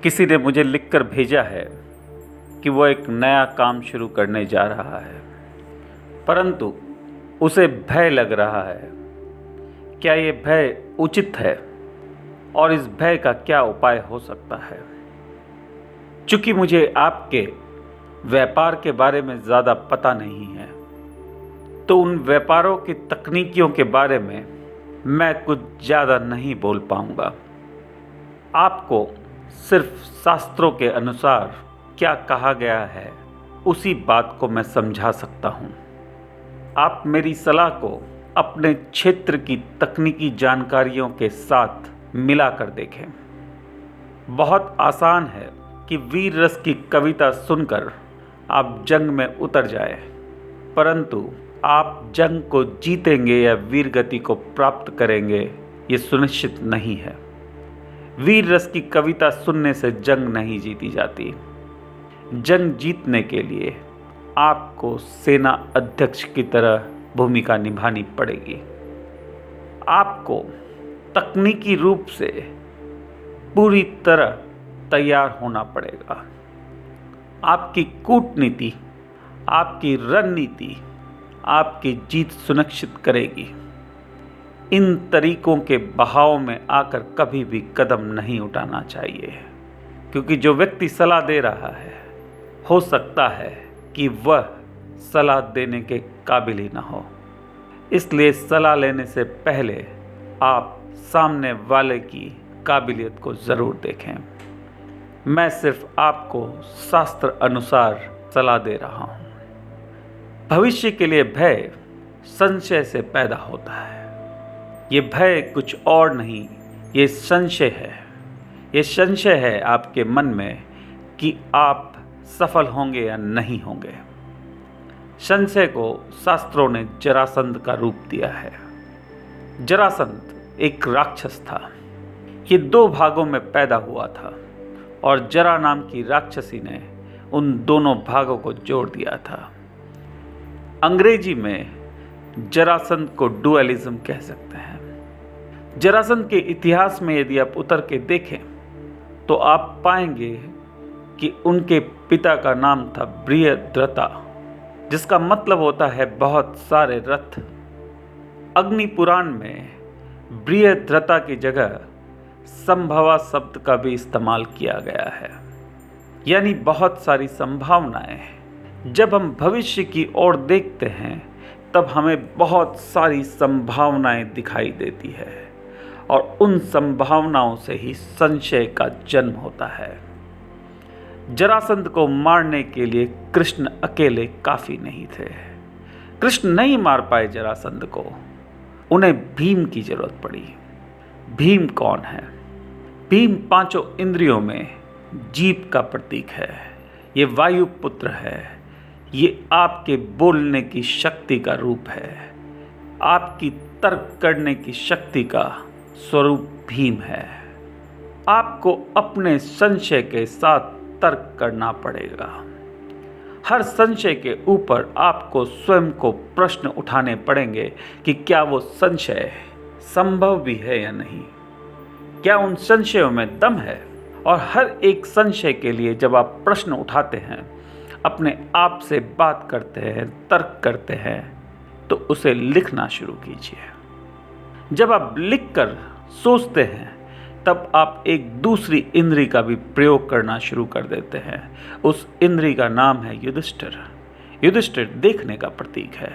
किसी ने मुझे लिखकर भेजा है कि वो एक नया काम शुरू करने जा रहा है, परंतु उसे भय लग रहा है। क्या ये भय उचित है और इस भय का क्या उपाय हो सकता है? चूँकि मुझे आपके व्यापार के बारे में ज़्यादा पता नहीं है, तो उन व्यापारों की तकनीकियों के बारे में मैं कुछ ज़्यादा नहीं बोल पाऊँगा। आपको सिर्फ शास्त्रों के अनुसार क्या कहा गया है उसी बात को मैं समझा सकता हूँ। आप मेरी सलाह को अपने क्षेत्र की तकनीकी जानकारियों के साथ मिलाकर देखें। बहुत आसान है कि वीर रस की कविता सुनकर आप जंग में उतर जाए, परंतु आप जंग को जीतेंगे या वीर गति को प्राप्त करेंगे ये सुनिश्चित नहीं है। वीर रस की कविता सुनने से जंग नहीं जीती जाती। जंग जीतने के लिए आपको सेना अध्यक्ष की तरह भूमिका निभानी पड़ेगी। आपको तकनीकी रूप से पूरी तरह तैयार होना पड़ेगा। आपकी कूटनीति, आपकी रणनीति आपकी जीत सुनिश्चित करेगी। इन तरीकों के बहाव में आकर कभी भी कदम नहीं उठाना चाहिए, क्योंकि जो व्यक्ति सलाह दे रहा है हो सकता है कि वह सलाह देने के काबिल ही ना हो। इसलिए सलाह लेने से पहले आप सामने वाले की काबिलियत को ज़रूर देखें। मैं सिर्फ आपको शास्त्र अनुसार सलाह दे रहा हूँ। भविष्य के लिए भय संशय से पैदा होता है। ये भय कुछ और नहीं, ये संशय है। ये संशय है आपके मन में कि आप सफल होंगे या नहीं होंगे। संशय को शास्त्रों ने जरासंध का रूप दिया है। जरासंध एक राक्षस था। ये 2 भागों में पैदा हुआ था और जरा नाम की राक्षसी ने उन दोनों भागों को जोड़ दिया था। अंग्रेजी में जरासंध को डुअलिज्म कह सकते हैं। जरासंध के इतिहास में यदि आप उतर के देखें तो आप पाएंगे कि उनके पिता का नाम था बृहद्रथा, जिसका मतलब होता है बहुत सारे रथ। अग्नि पुराण में बृहद्रथा की जगह संभवा शब्द का भी इस्तेमाल किया गया है, यानी बहुत सारी संभावनाएं। जब हम भविष्य की ओर देखते हैं तब हमें बहुत सारी संभावनाएं दिखाई देती है और उन संभावनाओं से ही संशय का जन्म होता है। जरासंध को मारने के लिए कृष्ण अकेले काफी नहीं थे। कृष्ण नहीं मार पाए जरासंध को, उन्हें भीम की जरूरत पड़ी। भीम कौन है? भीम 5 इंद्रियों में जीभ का प्रतीक है। ये वायु पुत्र है। ये आपके बोलने की शक्ति का रूप है। आपकी तर्क करने की शक्ति का स्वरूप भीम है। आपको अपने संशय के साथ तर्क करना पड़ेगा। हर संशय के ऊपर आपको स्वयं को प्रश्न उठाने पड़ेंगे कि क्या वो संशय संभव भी है या नहीं, क्या उन संशयों में दम है। और हर एक संशय के लिए जब आप प्रश्न उठाते हैं, अपने आप से बात करते हैं, तर्क करते हैं, तो उसे लिखना शुरू कीजिए। जब आप लिखकर सोचते हैं तब आप एक दूसरी इंद्री का भी प्रयोग करना शुरू कर देते हैं। उस इंद्री का नाम है युधिष्ठिर। युधिष्ठिर देखने का प्रतीक है।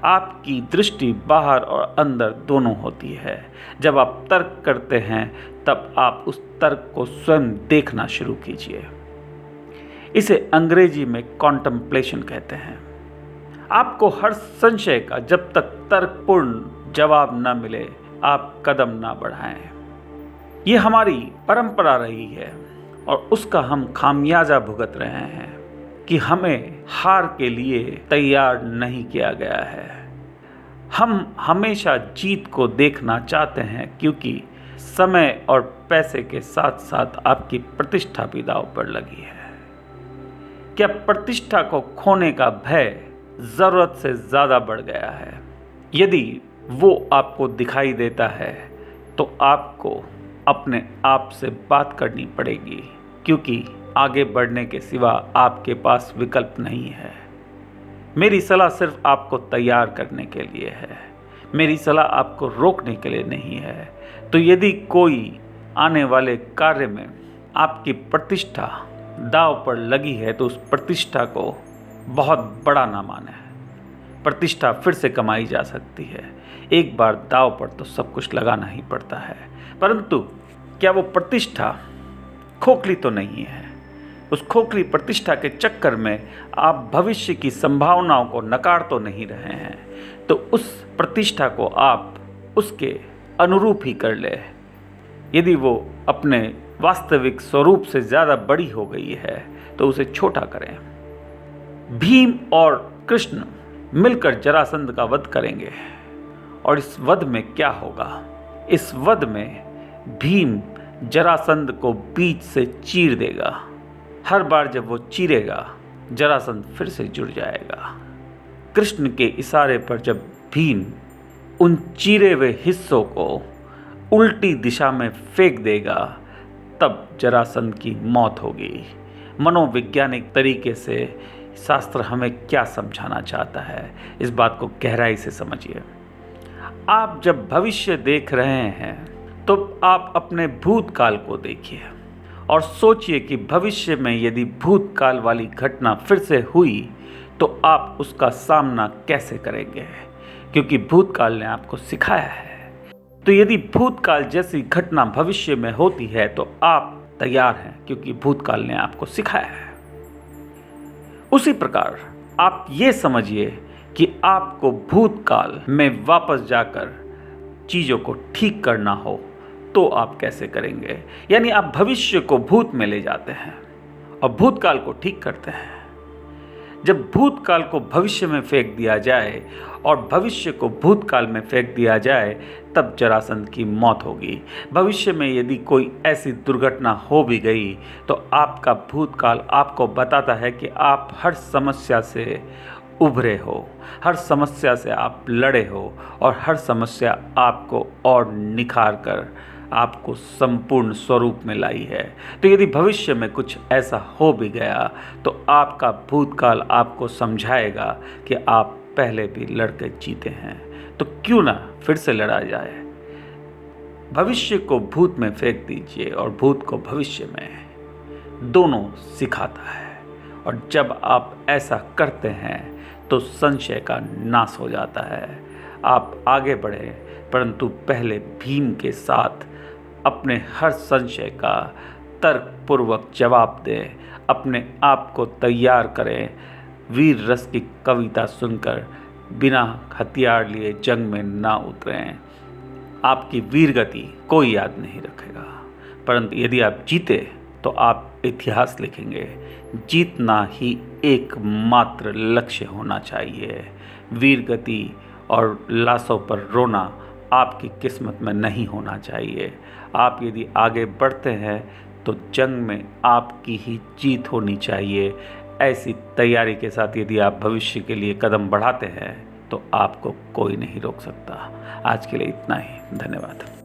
आपकी दृष्टि बाहर और अंदर दोनों होती है। जब आप तर्क करते हैं तब आप उस तर्क को स्वयं देखना शुरू कीजिए। इसे अंग्रेजी में कॉन्टेम्पलेशन कहते हैं। आपको हर संशय का जब तक तर्कपूर्ण जवाब न मिले आप कदम ना बढ़ाएं। ये हमारी परंपरा रही है और उसका हम खामियाजा भुगत रहे हैं कि हमें हार के लिए तैयार नहीं किया गया है। हम हमेशा जीत को देखना चाहते हैं, क्योंकि समय और पैसे के साथ साथ आपकी प्रतिष्ठा भी दांव पर लगी है। क्या प्रतिष्ठा को खोने का भय ज़रूरत से ज़्यादा बढ़ गया है? यदि वो आपको दिखाई देता है तो आपको अपने आप से बात करनी पड़ेगी क्योंकि आगे बढ़ने के सिवा आपके पास विकल्प नहीं है। मेरी सलाह सिर्फ आपको तैयार करने के लिए है, मेरी सलाह आपको रोकने के लिए नहीं है। तो यदि कोई आने वाले कार्य में आपकी प्रतिष्ठा दांव पर लगी है तो उस प्रतिष्ठा को बहुत बड़ा ना माने। प्रतिष्ठा फिर से कमाई जा सकती है, एक बार दांव पर तो सब कुछ लगाना ही पड़ता है। परंतु क्या वो प्रतिष्ठा खोखली तो नहीं है? उस खोखली प्रतिष्ठा के चक्कर में आप भविष्य की संभावनाओं को नकार तो नहीं रहे हैं। तो उस प्रतिष्ठा को आप उसके अनुरूप ही कर ले। यदि वो अपने वास्तविक स्वरूप से ज़्यादा बड़ी हो गई है तो उसे छोटा करें। भीम और कृष्ण मिलकर जरासंध का वध करेंगे और इस वध में क्या होगा? इस वध में भीम जरासंध को बीच से चीर देगा। हर बार जब वो चीरेगा जरासंध फिर से जुड़ जाएगा। कृष्ण के इशारे पर जब भीम उन चीरे हुए हिस्सों को उल्टी दिशा में फेंक देगा तब जरासंध की मौत होगी। मनोवैज्ञानिक तरीके से शास्त्र हमें क्या समझाना चाहता है, इस बात को गहराई से समझिए। आप जब भविष्य देख रहे हैं तो आप अपने भूतकाल को देखिए और सोचिए कि भविष्य में यदि भूतकाल वाली घटना फिर से हुई तो आप उसका सामना कैसे करेंगे, क्योंकि भूतकाल ने आपको सिखाया है। तो यदि भूतकाल जैसी घटना भविष्य में होती है तो आप तैयार हैं, क्योंकि भूतकाल ने आपको सिखाया है। उसी प्रकार आप ये समझिए कि आपको भूतकाल में वापस जाकर चीज़ों को ठीक करना हो तो आप कैसे करेंगे। यानी आप भविष्य को भूत में ले जाते हैं और भूतकाल को ठीक करते हैं। जब भूतकाल को भविष्य में फेंक दिया जाए और भविष्य को भूतकाल में फेंक दिया जाए तब जरासंध की मौत होगी। भविष्य में यदि कोई ऐसी दुर्घटना हो भी गई तो आपका भूतकाल आपको बताता है कि आप हर समस्या से उभरे हो, हर समस्या से आप लड़े हो और हर समस्या आपको और निखार कर आपको संपूर्ण स्वरूप में लाई है। तो यदि भविष्य में कुछ ऐसा हो भी गया तो आपका भूतकाल आपको समझाएगा कि आप पहले भी लड़के जीते हैं, तो क्यों ना फिर से लड़ा जाए। भविष्य को भूत में फेंक दीजिए और भूत को भविष्य में, दोनों सिखाता है। और जब आप ऐसा करते हैं तो संशय का नाश हो जाता है। आप आगे बढ़े, परंतु पहले भीम के साथ अपने हर संशय का तर्कपूर्वक जवाब दें, अपने आप को तैयार करें। वीर रस की कविता सुनकर बिना हथियार लिए जंग में ना उतरें। आपकी वीर गति कोई याद नहीं रखेगा, परंतु यदि आप जीते तो आप इतिहास लिखेंगे। जीतना ही एकमात्र लक्ष्य होना चाहिए। वीर गति और लाशों पर रोना आपकी किस्मत में नहीं होना चाहिए। आप यदि आगे बढ़ते हैं तो जंग में आपकी ही जीत होनी चाहिए। ऐसी तैयारी के साथ यदि आप भविष्य के लिए कदम बढ़ाते हैं तो आपको कोई नहीं रोक सकता। आज के लिए इतना ही, धन्यवाद।